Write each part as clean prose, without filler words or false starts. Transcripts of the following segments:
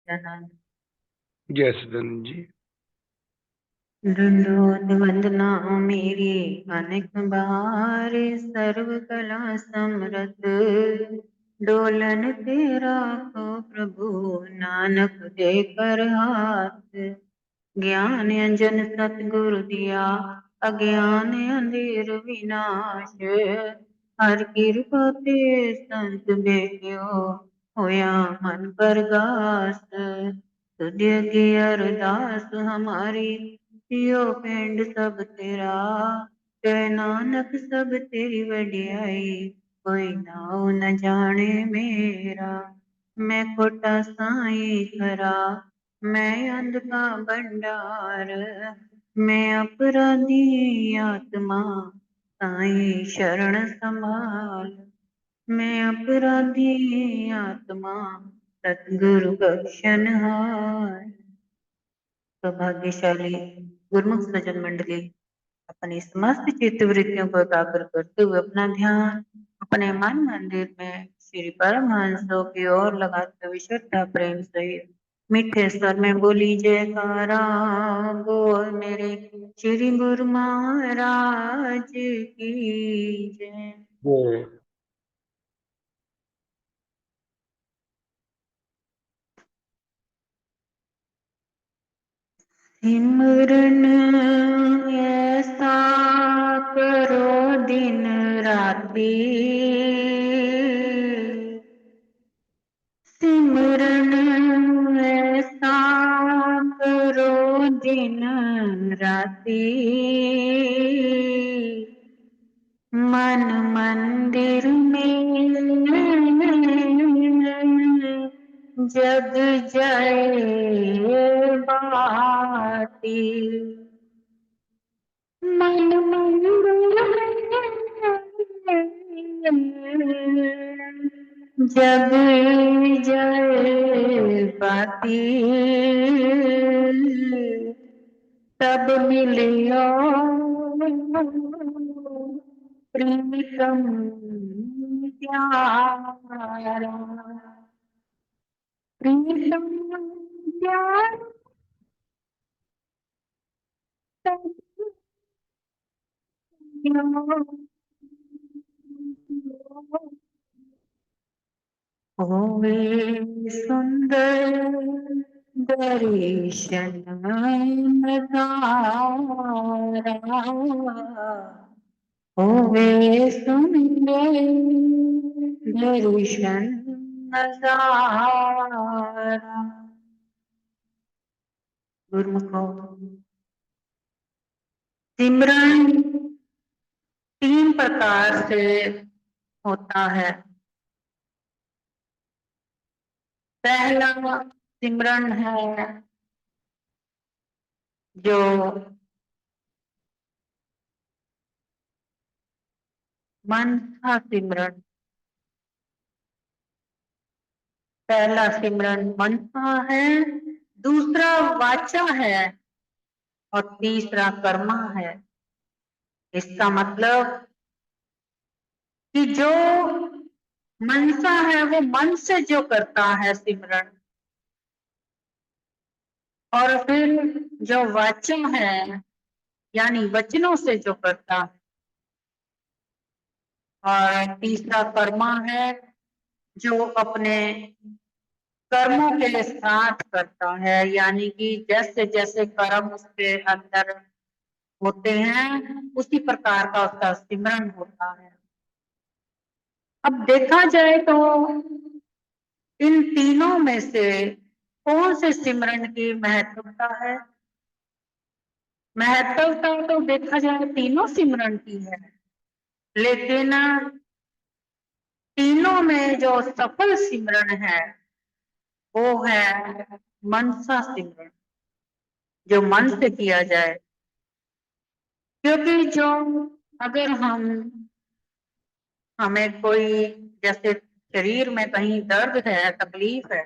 जनान जय सदानंद जी। दंडोत वंदना मेरी अनेक बार सर्व कला समरथ डोलन तेरा को प्रभु नानक दे कर हाथ ज्ञान अंजन सतगुरु दिया अज्ञान अंधेर विनाश हर कृपा ते संत बेटियो होया मन परगास तुझे की अरदास हमारी यो पिंड सब तेरा जय नानक सब तेरी वडियाई कोई नाव न जाने मेरा मैं खोटा साई खरा मैं अंध का भंडार मैं अपराधी आत्मा साई शरण संभाल मैं अपराधी आत्मा सतगुरु बख्शनहार। सौभाग्यशाली गुरुमुख सज्जन मंडली अपनी समस्त चित्त वृत्तियों को एकाग्र करते हुए अपना ध्यान अपने मन मंदिर में श्री परमहंसों की ओर लगाते हुए श्रद्धा प्रेम सहित मीठे स्वर में बोली जयकारा बोल मेरे श्री गुरु महाराज की जय। जय। सिमरन ऐसा करो दिन राती सिमरन ऐसा करो दिन राती मन मंदिर में जग जाए बाती मन मंदिर में जग जाए बाती तब मिलियो प्रीतम प्यारा प्रीतम प्यारा होवे सुंदर दर्शन नजारा होवे सुंदर दर्शन नजारा। गुरुमुखो सिमरन तीन प्रकार से होता है। पहला सिमरन है जो मन का सिमरन। पहला सिमरन मन का है, दूसरा वाचा है और तीसरा कर्मा है। इसका मतलब कि जो मनसा है वो मन से जो करता है सिमरन, और फिर जो वाचा है यानी वचनों से जो करता है, और तीसरा कर्मा है जो अपने कर्मों के साथ करता है, यानी कि जैसे जैसे कर्म उसके अंदर होते हैं उसी प्रकार का उसका सिमरन होता है। अब देखा जाए तो इन तीनों में से कौन से सिमरन की महत्वता है? महत्वता तो देखा जाए तीनों सिमरन की है, लेकिन तीनों में जो सफल सिमरन है वो है मनसा सिमरन, जो मन से किया जाए। क्योंकि जो अगर हमें कोई जैसे शरीर में कहीं दर्द है, तकलीफ है,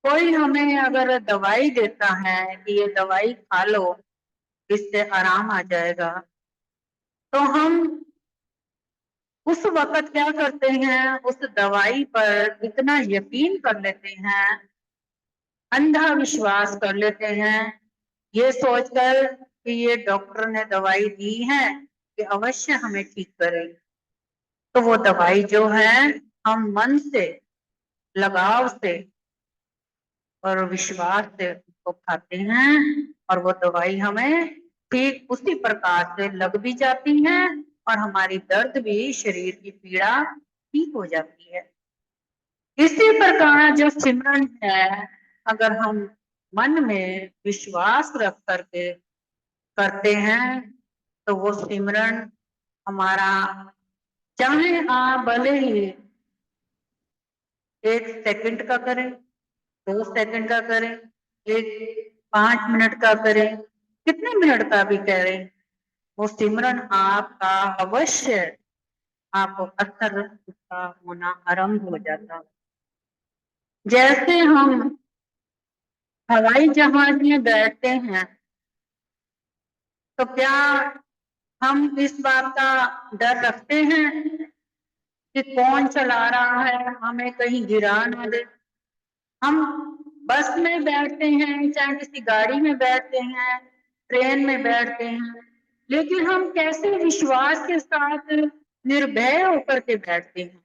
कोई हमें अगर दवाई देता है कि ये दवाई खा लो इससे आराम आ जाएगा, तो हम उस वक्त क्या करते हैं, उस दवाई पर इतना यकीन कर लेते हैं अंधा विश्वास कर लेते हैं, ये सोचकर कि ये डॉक्टर ने दवाई दी है कि अवश्य हमें ठीक करेगी। तो वो दवाई जो है हम मन से, लगाव से और विश्वास से उसको खाते हैं और वो दवाई हमें ठीक उसी प्रकार से लग भी जाती है और हमारी दर्द भी, शरीर की पीड़ा ठीक हो जाती है। इसी प्रकार जो सिमरन है, अगर हम मन में विश्वास रख करके करते हैं तो वो सिमरन हमारा, चाहे आप भले ही 1 सेकंड का करें, 2 सेकंड का करें, 5 मिनट का करें, कितने मिनट का भी करें, वो सिमरन आपका अवश्य आपको असर उसका होना आरंभ हो जाता है। जैसे हम हवाई जहाज में बैठते हैं तो क्या हम इस बात का डर रखते हैं कि कौन चला रहा है, हमें कहीं गिरा ना दे। हम बस में बैठते हैं, चाहे किसी गाड़ी में बैठते हैं, ट्रेन में बैठते हैं, लेकिन हम कैसे विश्वास के साथ निर्भय होकर के बैठते हैं,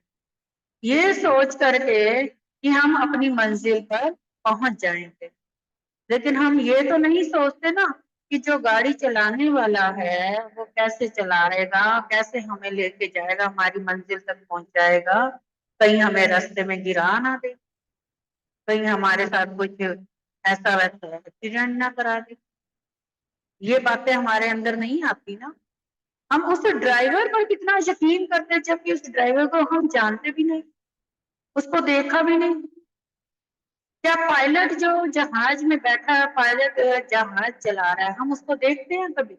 ये सोच करके कि हम अपनी मंजिल पर पहुंच जाएंगे। लेकिन हम ये तो नहीं सोचते ना कि जो गाड़ी चलाने वाला है वो कैसे चलाएगा, कैसे हमें लेके जाएगा, हमारी मंजिल तक पहुंचाएगा, कहीं हमें रास्ते में गिरा ना दे, कहीं हमारे साथ कुछ ऐसा वैसा एक्सीडेंट ना करा दे। ये बातें हमारे अंदर नहीं आती ना। हम उस ड्राइवर पर कितना यकीन करते हैं जबकि उस ड्राइवर को हम जानते भी नहीं, उसको देखा भी नहीं। क्या पायलट जो जहाज में बैठा है, पायलट जहाज चला रहा है, हम उसको देखते हैं कभी?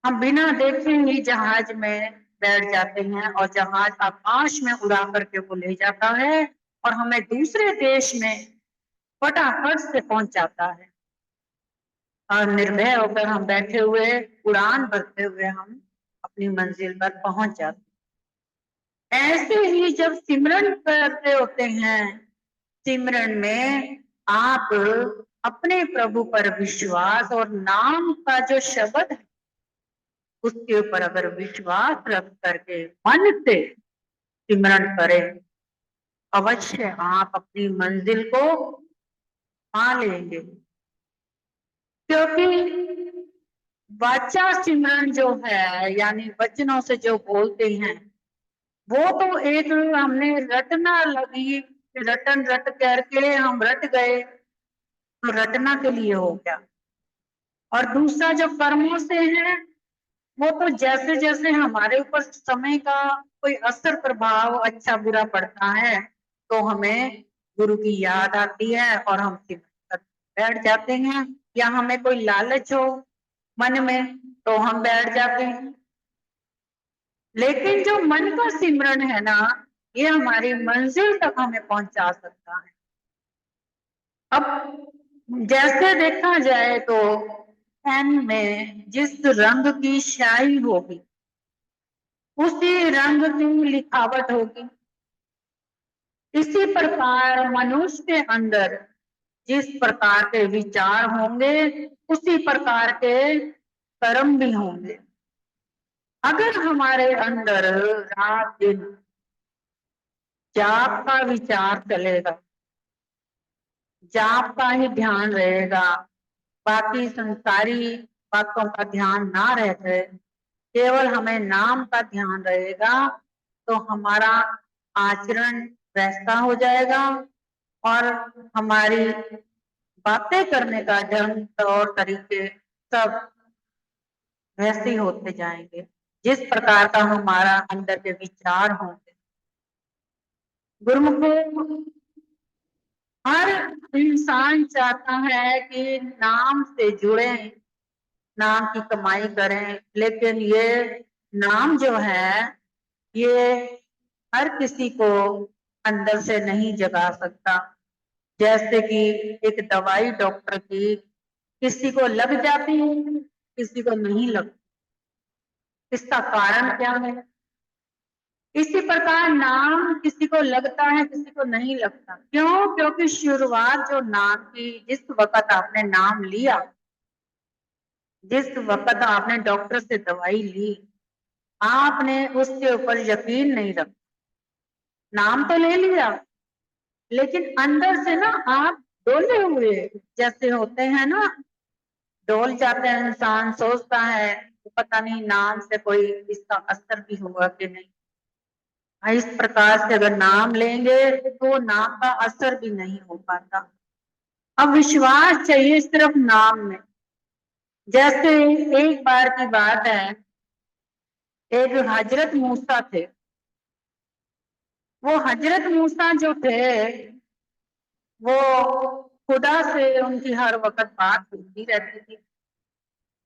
हम बिना देखे ही जहाज में बैठ जाते हैं और जहाज आकाश में उड़ा करके वो ले जाता है और हमें दूसरे देश में फटाफट से पहुंचाता है और निर्भय होकर हम बैठे हुए, उड़ान भरते हुए हम अपनी मंजिल पर पहुंच जाते हैं। ऐसे ही जब सिमरन करते होते हैं, सिमरन में आप अपने प्रभु पर विश्वास और नाम का जो शब्द है उसके ऊपर अगर विश्वास रख करके मन से सिमरन करें, अवश्य आप अपनी मंजिल को पा लेंगे। क्योंकि वाचा सिमरन जो है, यानी वचनों से जो बोलते हैं, वो तो एक हमने रटना लगी, रटन रट करके हम रट गए तो रटना के लिए हो गया। और दूसरा जो कर्मों से है, वो तो जैसे जैसे हमारे ऊपर समय का कोई असर प्रभाव अच्छा बुरा पड़ता है तो हमें गुरु की याद आती है और हम बैठ जाते हैं, या हमें कोई लालच हो मन में तो हम बैठ जाते हैं। लेकिन जो मन का सिमरन है ना, ये हमारी मंजिल तक हमें पहुंचा सकता है। अब जैसे देखा जाए तो पेन में जिस रंग की स्याही होगी उसी रंग की लिखावट होगी। इसी प्रकार मनुष्य के अंदर जिस प्रकार के विचार होंगे उसी प्रकार के कर्म भी होंगे। अगर हमारे अंदर रात दिन जाप का विचार चलेगा, जाप का ही ध्यान रहेगा, बाकी संसारी बातों का ध्यान ना रहकर केवल हमें नाम का ध्यान रहेगा, तो हमारा आचरण वैसा हो जाएगा और हमारी बातें करने का ढंग, तौर तरीके सब वैसे ही होते जाएंगे जिस प्रकार का हमारा अंदर के विचार होंगे। गुरुमुखो, हर इंसान चाहता है कि नाम से जुड़े, नाम की कमाई करें, लेकिन ये नाम जो है ये हर किसी को अंदर से नहीं जगा सकता। जैसे कि एक दवाई डॉक्टर की किसी को लग जाती है, किसी को नहीं लगती। इसका कारण क्या है? इसी प्रकार नाम किसी को लगता है, किसी को नहीं लगता। क्यों? क्योंकि शुरुआत जो नाम की, जिस वक्त आपने नाम लिया, जिस वक्त आपने डॉक्टर से दवाई ली, आपने उसके ऊपर यकीन नहीं रखा। नाम तो ले लिया, लेकिन अंदर से ना आप डोले हुए जैसे होते हैं ना, डोल जाते हैं। इंसान सोचता है तो पता नहीं नाम से कोई इसका असर भी होगा कि नहीं। इस प्रकार से अगर नाम लेंगे तो नाम का असर भी नहीं हो पाता। अब विश्वास चाहिए सिर्फ नाम में। जैसे एक बार की बात है, एक हजरत मूसा थे। वो हजरत मूसा जो थे, वो खुदा से उनकी हर वक्त बात होती रहती थी।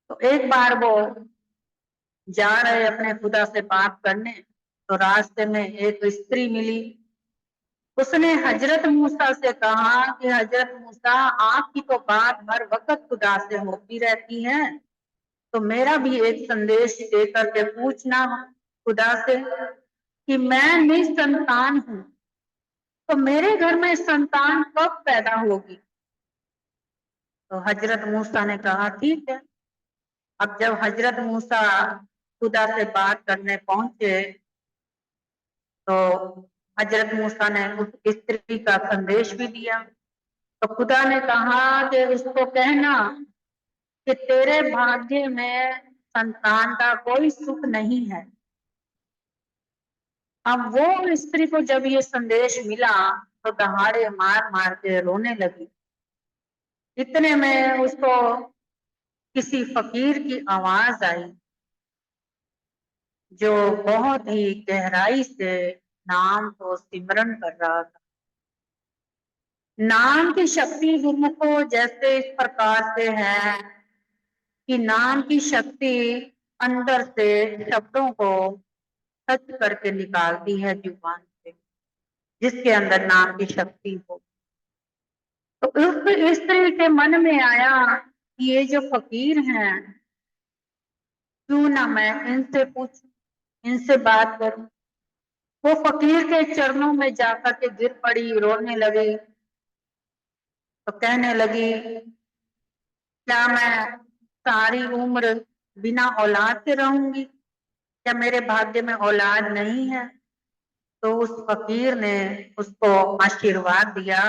तो एक बार वो जा रहे अपने खुदा से बात करने, तो रास्ते में एक स्त्री मिली। उसने हजरत मूसा से कहा कि हजरत मूसा, आपकी तो बात हर वक्त खुदा से होती रहती है, तो मेरा भी एक संदेश देकर के पूछना खुदा से कि मैं निसंतान हूँ, तो मेरे घर में संतान कब पैदा होगी। तो हजरत मूसा ने कहा ठीक है। अब जब हजरत मूसा खुदा से बात करने पहुंचे, तो हजरत मूसा ने उस स्त्री का संदेश भी दिया। तो खुदा ने कहा कि उसको कहना कि तेरे भाग्य में संतान का कोई सुख नहीं है। अब वो स्त्री को जब ये संदेश मिला तो दहाड़े मार मार के रोने लगी। इतने में उसको किसी फकीर की आवाज आई, जो बहुत ही गहराई से नाम को सिमरन कर रहा था। नाम की शक्ति गुरुमुखो जैसे इस प्रकार से है कि नाम की शक्ति अंदर से शब्दों को सच करके निकालती है जुबान से, जिसके अंदर नाम की शक्ति हो। तो उस स्त्री के मन में आया कि ये जो फकीर हैं, क्यों ना मैं इनसे पूछूं, इनसे बात करूं। वो फकीर के चरणों में जाकर के गिर पड़ी, रोने लगी। तो कहने लगी, क्या मैं सारी उम्र बिना औलाद के रहूंगी? क्या मेरे भाग्य में औलाद नहीं है? तो उस फकीर ने उसको आशीर्वाद दिया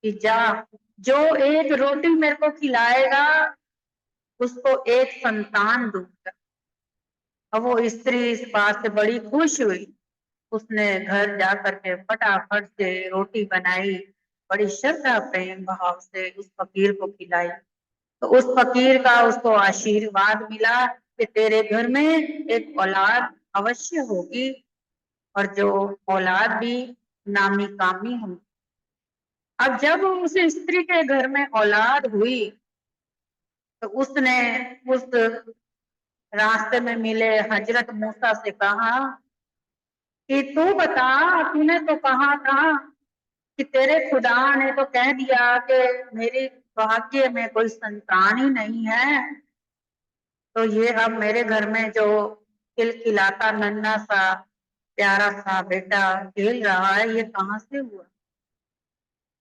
कि जा, जो एक रोटी मेरे को खिलाएगा उसको एक संतान दूंगा। अब वो स्त्री इस बात से बड़ी खुश हुई। उसने घर जा करके फटाफट से रोटी बनाई, बड़ी श्रद्धा प्रेम भाव से उस फकीर को खिलाई। तो उस फकीर का उसको आशीर्वाद मिला कि तेरे घर में एक औलाद अवश्य होगी, और जो औलाद भी नामी कामी होगी। अब जब उस स्त्री के घर में औलाद हुई, तो उसने उस रास्ते में मिले हजरत मूसा से कहा कि तू बता, तूने तो कहा था कि तेरे खुदा ने तो कह दिया कि मेरी भाग्य में कोई संतान ही नहीं है, तो ये अब मेरे घर में जो खिलखिलाता नन्हा सा प्यारा सा बेटा खेल रहा है, ये कहाँ से हुआ।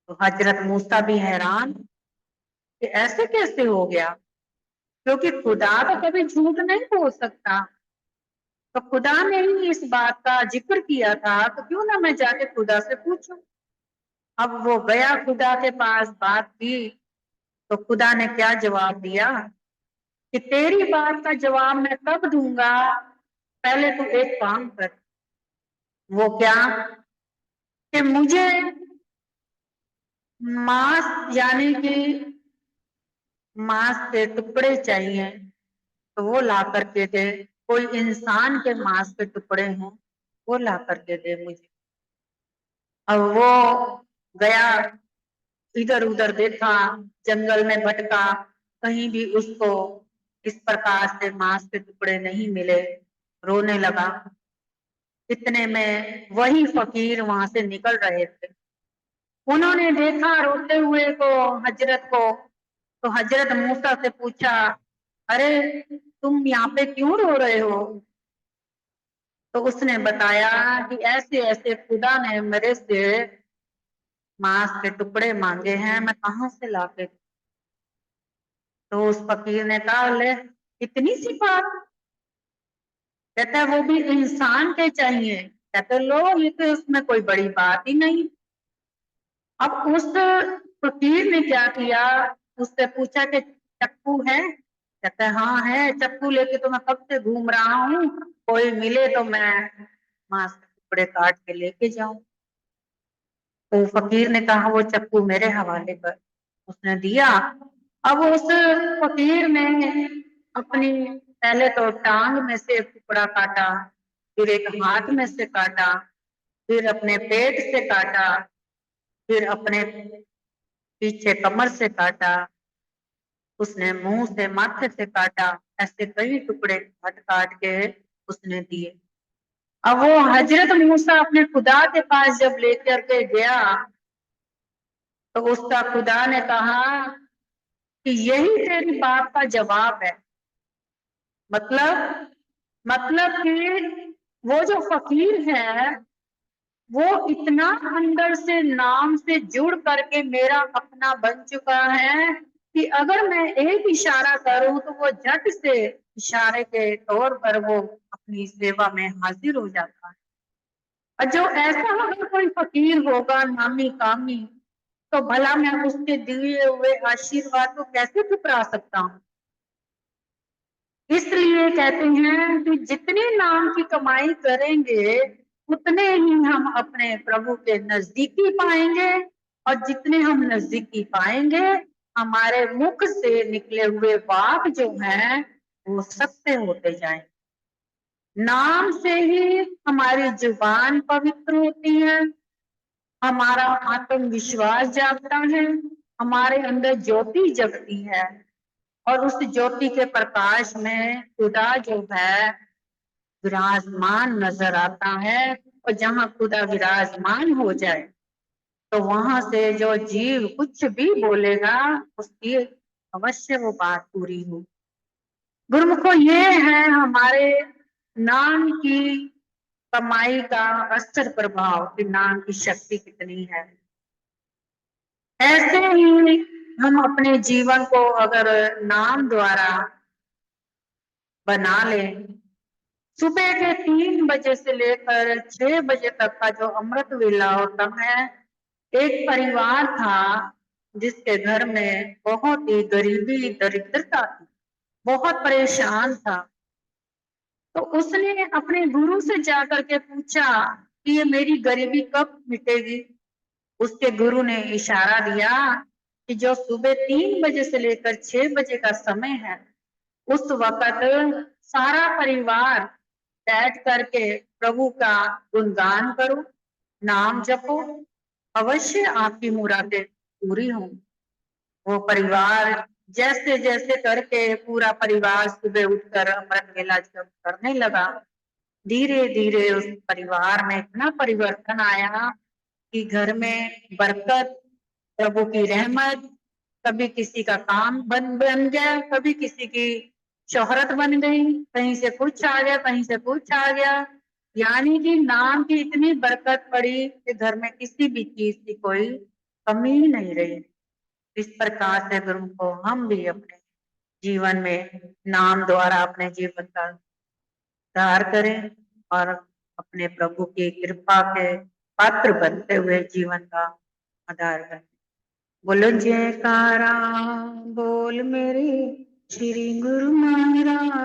तो हजरत मूसा भी हैरान कि ऐसे कैसे हो गया, क्योंकि खुदा तो कभी झूठ नहीं बोल सकता। तो खुदा ने ही इस बात का जिक्र किया था, तो क्यों ना मैं जाके खुदा से पूछूं। अब वो गया खुदा के पास, बात की। तो खुदा ने क्या जवाब दिया कि तेरी बात का जवाब मैं कब दूंगा, पहले तू एक काम कर। वो क्या? कि मुझे मांस यानी कि मांस के टुकड़े चाहिए, तो वो ला करके दे। कोई इंसान के मांस के टुकड़े हों, वो ला करके दे मुझे। अब वो गया, इधर उधर देखा, जंगल में भटका, कहीं भी उसको इस प्रकार से मांस के टुकड़े नहीं मिले। रोने लगा। इतने में वही फकीर वहां से निकल रहे थे। उन्होंने देखा रोते हुए को, हजरत को। तो हजरत मूसा से पूछा, अरे तुम यहाँ पे क्यों रो रहे हो? तो उसने बताया कि ऐसे ऐसे खुदा ने मेरे से मांस के टुकड़े मांगे हैं, मैं कहाँ से लाके। तो उस फकीर ने कहा, ले इतनी सी बात। कहता है वो भी इंसान के चाहिए। कहते लो, ये तो उसमें कोई बड़ी बात ही नहीं। अब उस फकीर ने क्या किया, उससे पूछा कि चक्कू है। कहता है हाँ है, चक्कू लेके तो मैं कब से घूम रहा हूँ, कोई मिले तो मैं मांस के टुकड़े काट के लेके जाऊं। तो फकीर ने कहा वो चक्कू मेरे हवाले कर। उसने दिया। अब उस फकीर ने अपनी पहले तो टांग में से एक टुकड़ा काटा, फिर एक हाथ में से काटा, फिर अपने पेट से काटा, फिर अपने पीछे कमर से काटा, उसने मुंह से माथे से काटा। ऐसे कई टुकड़े काट काट के उसने दिए। अब वो हजरत मूसा अपने खुदा के पास जब लेकर के गया, तो उसका खुदा ने कहा कि यही तेरी बात का जवाब है। मतलब कि वो जो फकीर है, वो इतना अंदर से नाम से जुड़ करके मेरा अपना बन चुका है कि अगर मैं एक इशारा करूं तो वो झट से इशारे के तौर पर वो अपनी सेवा में हाजिर हो जाता है। और जो ऐसा अगर कोई फकीर होगा नामी कामी, तो भला मैं उसके दिए हुए आशीर्वाद को कैसे ठुकरा सकता हूँ। इसलिए कहते हैं कि जितने नाम की कमाई करेंगे, उतने ही हम अपने प्रभु के नजदीकी पाएंगे, और जितने हम नजदीकी पाएंगे, हमारे मुख से निकले हुए वाक जो हैं वो सत्य होते जाएंगे। नाम से ही हमारी जुबान पवित्र होती है, हमारा आत्मविश्वास जागता है, हमारे अंदर ज्योति जगती है, और उस ज्योति के प्रकाश में खुदा जो है विराजमान नजर आता है। और जहाँ खुदा विराजमान हो जाए, तो वहां से जो जीव कुछ भी बोलेगा, उसकी अवश्य वो बात पूरी हो। गुरुमुखो, ये है हमारे नाम की कमाई का असर प्रभाव, कि नाम की शक्ति कितनी है। ऐसे ही हम अपने जीवन को अगर नाम द्वारा बना लें, सुबह के 3 बजे से लेकर 6 बजे तक का जो अमृत वेला होता है, एक परिवार था जिसके घर में बहुत ही गरीबी दरिद्रता थी, बहुत परेशान था। तो उसने अपने गुरु से जाकर के पूछा कि ये मेरी गरीबी कब मिटेगी। उसके गुरु ने इशारा दिया कि जो सुबह 3 बजे से लेकर 6 बजे का समय है, उस वक्त सारा परिवार बैठ करके प्रभु का गुणगान करो, नाम जपो, अवश्य आपकी मुरादें पूरी होंगी। वो परिवार जैसे जैसे करके पूरा परिवार सुबह उठकर अमृत वेला जब करने लगा, धीरे धीरे उस परिवार में इतना परिवर्तन आया कि घर में बरकत, प्रभु की रहमत, कभी किसी का काम बन बन गया, कभी किसी की शोहरत बन गई, कहीं से कुछ आ गया, कहीं से कुछ आ गया। यानी कि नाम की इतनी बरकत पड़ी कि घर में किसी भी चीज की कोई कमी ही नहीं रही। इस प्रकार से गुरु को हम भी अपने जीवन में नाम द्वारा अपने जीवन का उद्धार करें, और अपने प्रभु की कृपा के पात्र बनते हुए जीवन का आधार करें। बोलो जयकारा, बोल मेरे श्री गुरु महाराज।